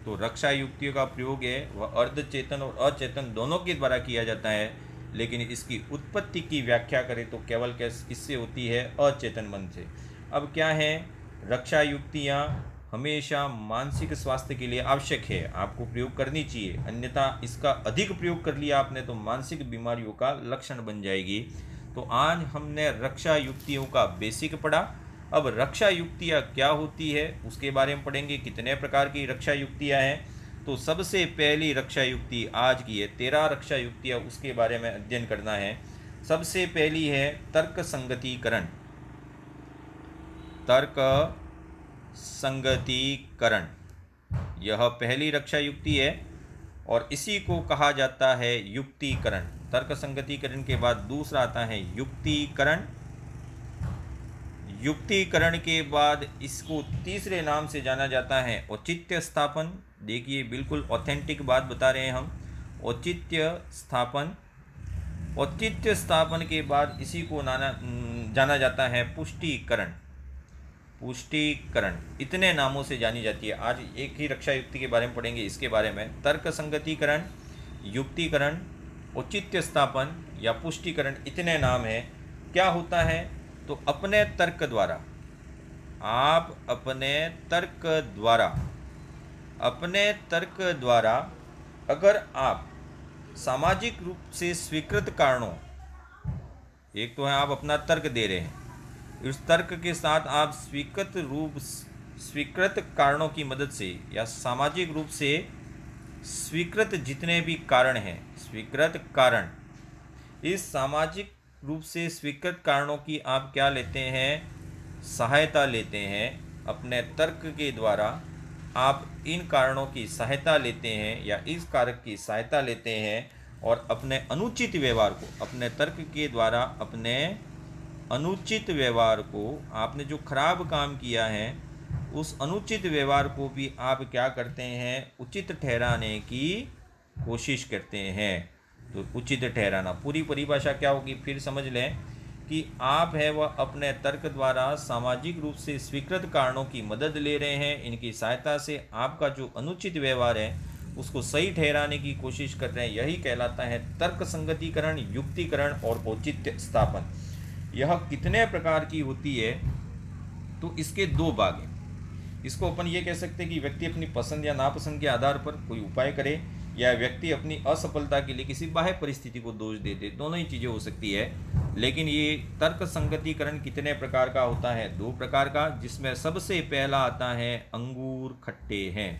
तो रक्षा युक्तियों का प्रयोग है वह अर्धचेतन और अचेतन दोनों के द्वारा किया जाता है, लेकिन इसकी उत्पत्ति की व्याख्या करें तो केवल किससे होती है, अचेतन मन से। अब क्या है, रक्षा युक्तियाँ हमेशा मानसिक स्वास्थ्य के लिए आवश्यक है, आपको प्रयोग करनी चाहिए, अन्यथा इसका अधिक प्रयोग कर लिया आपने तो मानसिक बीमारियों का लक्षण बन जाएगी। तो आज हमने रक्षा युक्तियों का बेसिक पढ़ा। अब रक्षा युक्तियाँ क्या होती है उसके बारे में पढ़ेंगे, कितने प्रकार की रक्षा युक्तियाँ हैं। तो सबसे पहली रक्षा युक्ति आज की है, 13 रक्षा युक्तियाँ, उसके बारे में अध्ययन करना है। सबसे पहली है तर्क संगतीकरण। तर्क संगतीकरण, यह पहली रक्षा युक्ति है और इसी को कहा जाता है युक्तिकरण। तर्क संगतीकरण के बाद दूसरा आता है युक्तिकरण। युक्तिकरण के बाद इसको तीसरे नाम से जाना जाता है औचित्य स्थापन। देखिए बिल्कुल ऑथेंटिक बात बता रहे हैं हम, औचित्य स्थापन। औचित्य स्थापन के बाद इसी को जाना जाता है पुष्टिकरण। पुष्टिकरण इतने नामों से जानी जाती है। आज एक ही रक्षा युक्ति के बारे में पढ़ेंगे, इसके बारे में तर्क संगतीकरण, युक्तिकरण, औचित्य स्थापन या पुष्टिकरण, इतने नाम हैं। क्या होता है, तो अपने तर्क द्वारा, आप अपने तर्क द्वारा अगर आप सामाजिक रूप से स्वीकृत कारणों, एक तो है आप अपना तर्क दे रहे हैं, इस तर्क के साथ आप स्वीकृत कारणों की मदद से या सामाजिक रूप से स्वीकृत जितने भी कारण हैं, स्वीकृत कारण, इस सामाजिक रूप से स्वीकृत कारणों की आप क्या लेते हैं, सहायता लेते हैं। अपने तर्क के द्वारा आप इन कारणों की सहायता लेते हैं या इस कारक की सहायता लेते हैं और अपने अनुचित व्यवहार को, अपने तर्क के द्वारा अपने अनुचित व्यवहार को, आपने जो खराब काम किया है उस अनुचित व्यवहार को भी आप क्या करते हैं, उचित ठहराने की कोशिश करते हैं। तो उचित ठहराना पूरी परिभाषा क्या होगी, फिर समझ लें कि आप है वह अपने तर्क द्वारा सामाजिक रूप से स्वीकृत कारणों की मदद ले रहे हैं। इनकी सहायता से आपका जो अनुचित व्यवहार है उसको सही ठहराने की कोशिश कर रहे हैं। यही कहलाता है तर्क संगतिकरण, युक्तिकरण और औचित्य स्थापन। यह कितने प्रकार की होती है, तो इसके दो भाग हैं। इसको अपन ये कह सकते हैं कि व्यक्ति अपनी पसंद या नापसंद के आधार पर कोई उपाय करे, या व्यक्ति अपनी असफलता के लिए किसी बाह्य परिस्थिति को दोष दे दे, दोनों ही चीज़ें हो सकती है। लेकिन ये तर्क संगतिकरण कितने प्रकार का होता है, दो प्रकार का, जिसमें सबसे पहला आता है अंगूर खट्टे हैं,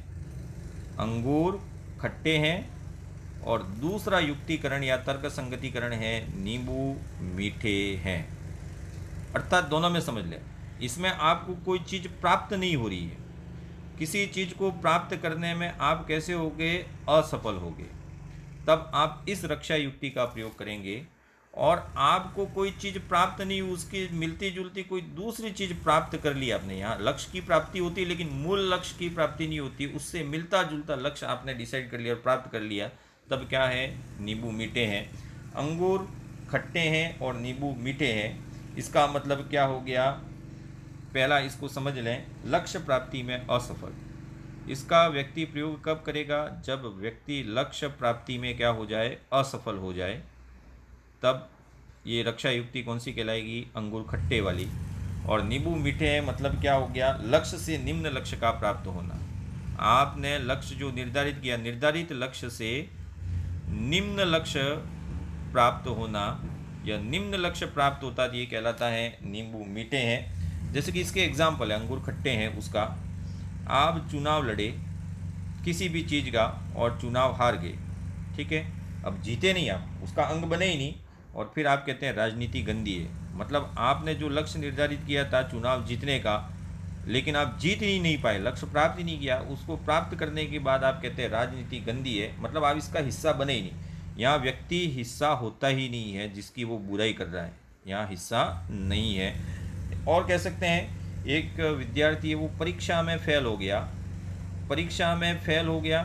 अंगूर खट्टे हैं। और दूसरा युक्तिकरण या तर्क संगतिकरण है नींबू मीठे हैं। अर्थात दोनों में समझ लें, इसमें आपको कोई चीज़ प्राप्त नहीं हो रही है, किसी चीज़ को प्राप्त करने में आप कैसे होगे, असफल होगे, तब आप इस रक्षा युक्ति का प्रयोग करेंगे। और आपको कोई चीज़ प्राप्त नहीं, उसकी मिलती जुलती कोई दूसरी चीज़ प्राप्त कर ली आपने, यहाँ लक्ष्य की प्राप्ति होती है लेकिन मूल लक्ष्य की प्राप्ति नहीं होती, उससे मिलता जुलता लक्ष्य आपने डिसाइड कर लिया और प्राप्त कर लिया, तब क्या है, नींबू मीठे हैं। अंगूर खट्टे हैं और नींबू मीठे हैं, इसका मतलब क्या हो गया, पहला इसको समझ लें, लक्ष्य प्राप्ति में असफल। इसका व्यक्ति प्रयोग कब करेगा, जब व्यक्ति लक्ष्य प्राप्ति में क्या हो जाए, असफल हो जाए, तब ये रक्षा युक्ति कौन सी कहलाएगी, अंगूर खट्टे वाली। और नींबू मीठे हैं मतलब क्या हो गया, लक्ष्य से निम्न लक्ष्य का प्राप्त होना। आपने लक्ष्य जो निर्धारित किया, निर्धारित लक्ष्य से निम्न लक्ष्य प्राप्त होना, या निम्न लक्ष्य प्राप्त होता है, ये कहलाता है नींबू मीठे हैं। जैसे कि इसके एग्जाम्पल है, अंगूर खट्टे हैं उसका, आप चुनाव लड़े किसी भी चीज़ का और चुनाव हार गए, ठीक है, अब जीते नहीं आप, उसका अंग बने ही नहीं, और फिर आप कहते हैं राजनीति गंदी है। मतलब आपने जो लक्ष्य निर्धारित किया था चुनाव जीतने का, लेकिन आप जीत ही नहीं पाए, लक्ष्य प्राप्त ही नहीं किया, उसको प्राप्त करने के बाद आप कहते हैं राजनीति गंदी है, मतलब आप इसका हिस्सा बने ही नहीं। यहाँ व्यक्ति हिस्सा होता ही नहीं है जिसकी वो बुराई कर रहा है, यहाँ हिस्सा नहीं है। और कह सकते हैं एक विद्यार्थी है, वो परीक्षा में फेल हो गया, परीक्षा में फेल हो गया,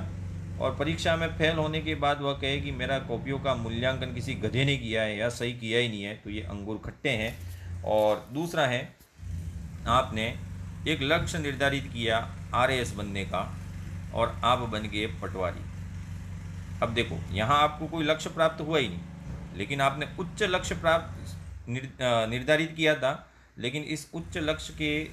और परीक्षा में फेल होने के बाद वह कहे कि मेरा कॉपियों का मूल्यांकन किसी गधे ने किया है या सही किया ही नहीं है, तो ये अंगूर खट्टे हैं। और दूसरा है, आपने एक लक्ष्य निर्धारित किया RAS बनने का और आप बन गए पटवारी। अब देखो, यहाँ आपको कोई लक्ष्य प्राप्त हुआ ही नहीं, लेकिन आपने उच्च लक्ष्य प्राप्त निर्धारित किया था, लेकिन इस उच्च लक्ष्य के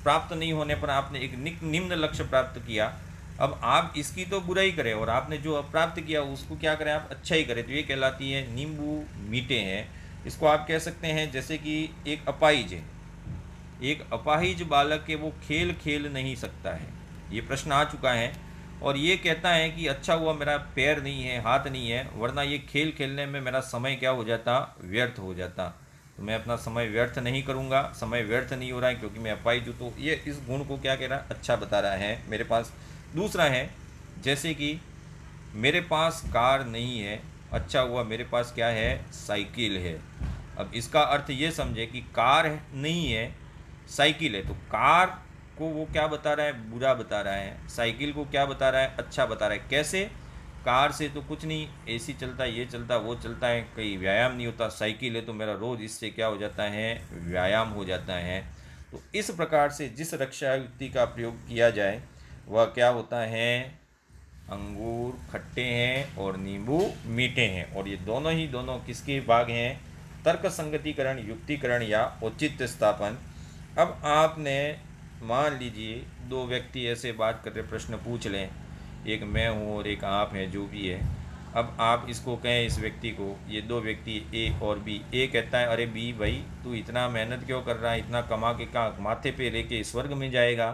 प्राप्त नहीं होने पर आपने एक निम्न लक्ष्य प्राप्त किया। अब आप इसकी तो बुराई करें और आपने जो प्राप्त किया उसको क्या करें, आप अच्छा ही करें, तो ये कहलाती है नींबू मीठे हैं। इसको आप कह सकते हैं जैसे कि एक अपाहिज है, एक अपाहिज बालक है, वो खेल खेल नहीं सकता है, ये प्रश्न आ चुका है, और ये कहता है कि अच्छा हुआ मेरा पैर नहीं है, हाथ नहीं है, वरना ये खेल खेलने में मेरा समय क्या हो जाता, व्यर्थ हो जाता, तो मैं अपना समय व्यर्थ नहीं करूँगा, समय व्यर्थ नहीं हो रहा है क्योंकि मैं अपाहिज हूँ। तो ये इस गुण को क्या कह रहा है, अच्छा बता रहा है मेरे पास। दूसरा है जैसे कि मेरे पास कार नहीं है, अच्छा हुआ मेरे पास क्या है, साइकिल है। अब इसका अर्थ ये समझे कि कार नहीं है, साइकिल है, तो कार को वो क्या बता रहा है, बुरा बता रहा है, साइकिल को क्या बता रहा है, अच्छा बता रहा है। कैसे, कार से तो कुछ नहीं, AC चलता है, ये चलता है, वो चलता है, कहीं व्यायाम नहीं होता, साइकिल है तो मेरा रोज़ इससे क्या हो जाता है, व्यायाम हो जाता है। तो इस प्रकार से जिस रक्षा युक्ति का प्रयोग किया जाए वह क्या होता है, अंगूर खट्टे हैं और नींबू मीठे हैं। और ये दोनों किसके भाग हैं, तर्क संगतिकरण, युक्तिकरण या औचित्य स्थापन। अब आपने मान लीजिए दो व्यक्ति ऐसे बात कर रहे, प्रश्न पूछ लें, एक मैं हूँ और एक आप हैं, जो भी है। अब आप इसको कहें, इस व्यक्ति को, ये दो व्यक्ति A और B, A कहता है अरे B भाई तू इतना मेहनत क्यों कर रहा है, इतना कमा के कहाँ माथे पे लेके स्वर्ग में जाएगा,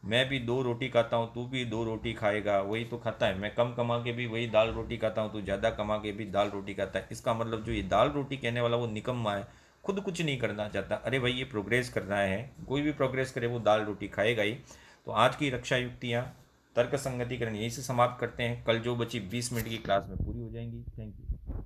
मैं भी 2 रोटी खाता हूँ, तू भी 2 रोटी खाएगा, वही तो खाता है। मैं कम कमा के भी वही दाल रोटी खाता हूँ, तू ज़्यादा कमा के भी दाल रोटी खाता है। इसका मतलब जो ये दाल रोटी कहने वाला वो निकम्मा है, खुद कुछ नहीं करना चाहता। अरे भाई ये प्रोग्रेस करना है, कोई भी प्रोग्रेस करे वो दाल रोटी खाएगा ही। तो आज की रक्षा युक्तियाँ तर्क संगतिकरण यहीं से समाप्त करते हैं। कल जो बची 20 मिनट की क्लास में पूरी हो जाएंगी। Thank you.